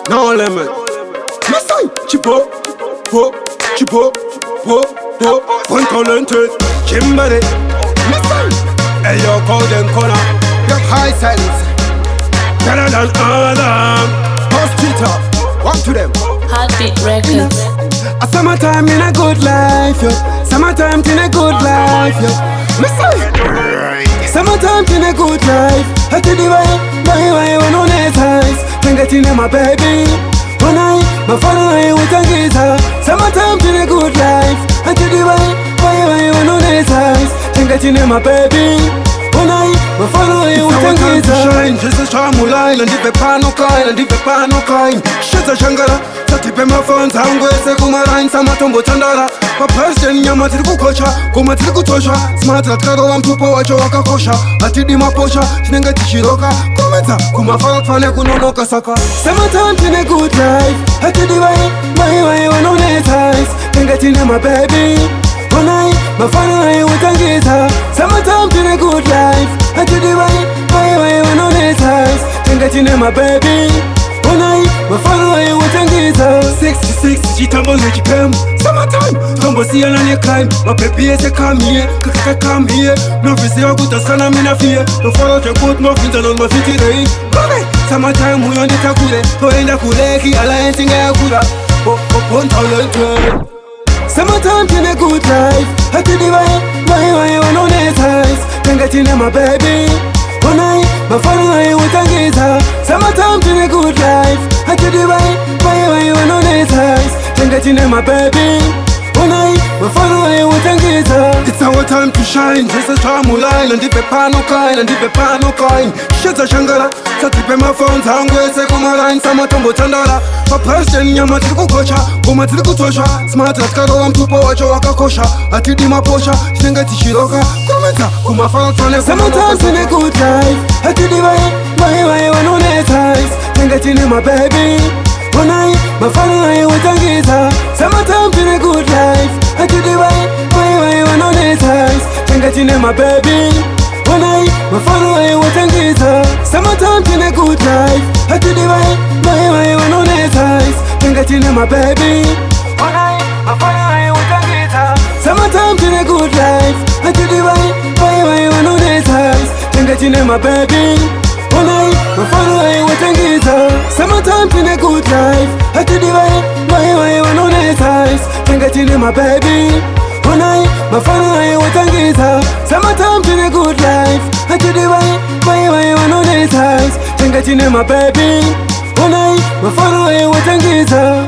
no limit. Listen, chipo, po, chipo, po, one talented, Kimberly. Listen, hey yo, golden corner, you have high sense, better than Adam. Hospital, walk to them. Heartbeat Records. A summertime in a good life, yo. Summertime in a good life, yo. Listen, summertime in a good life. I tell you why, when on his eyes, think that you know my baby. When my father, I with a guitar. Summertime in a good life. I tell you why, when on his eyes, think that you know my baby. When my father, I with a guitar. Just a charm line, and if a pano kind, and if a pano kind, shut a shangara. Tatipe mafonza angwese kumarain samatombo chandara Papashen nyama tiri kukosha, kuma tiri kutosha Smart atkaro wa mtupo wacho wakakosha Atidi maposha, chinenge tishiroka Kometa, kumafara tfane kunonoka saka Summertime in a good life Atidi wai wanone ties Tenga chine my baby Onai, mafana ai utangita Summertime in a good life Atidi wai wanone ties Tenga chine my baby Onai, mafana ai utangita 66, chitambo nechipem Summertime, tombo siya na ne climb Mapepi ese come here, kakaka come here No visi wa kutaskana mina fear No follow the code, no finta non mafiti rei Bale, summertime huyo ndita kule Toenda kuleki, ala entinga ya kura Pon talented Summertime in a good life Hatidi wai wanone ties Tenga chine my baby Onai, mafana ai utangita Summertime in a good life Hatidi wai wanone ties Tenga chine my baby Onai, mafana ai utangita It's our time to shine Just a charm line And ipe pano kind And ipe pano kind Sheta shangara Tatipe mafonza angwese kumarain Samatombo chandara Papashen nyama tiri kukosha Kuma tiri kutosha Smart atkaro wa mtupo wacho wakakosha Atidi maposha Chinenge tishiroka Kometa kumafara tfane Summertime in a good life Atidi wai wanone ties Tenga chine my baby Onai, mafana ai utangita Summertime in a good life Atidi wai wanone ties Tenga chine my baby Onai, mafana ai utangita Summertime in a good life Atidi wai wanone ties Tenga chine my baby Onai, mafana ai utangita Summertime in a good life Atidi wai wanone ties Tenga chine my baby Onai, mafana ai utangita Summertime in a good life Atidi wai wanone ties Tenga chine my baby Onai, mafana ai utangita Summertime in a good life Atidi wai wanone ties Tenga chine my baby Onai, mafana ai utangita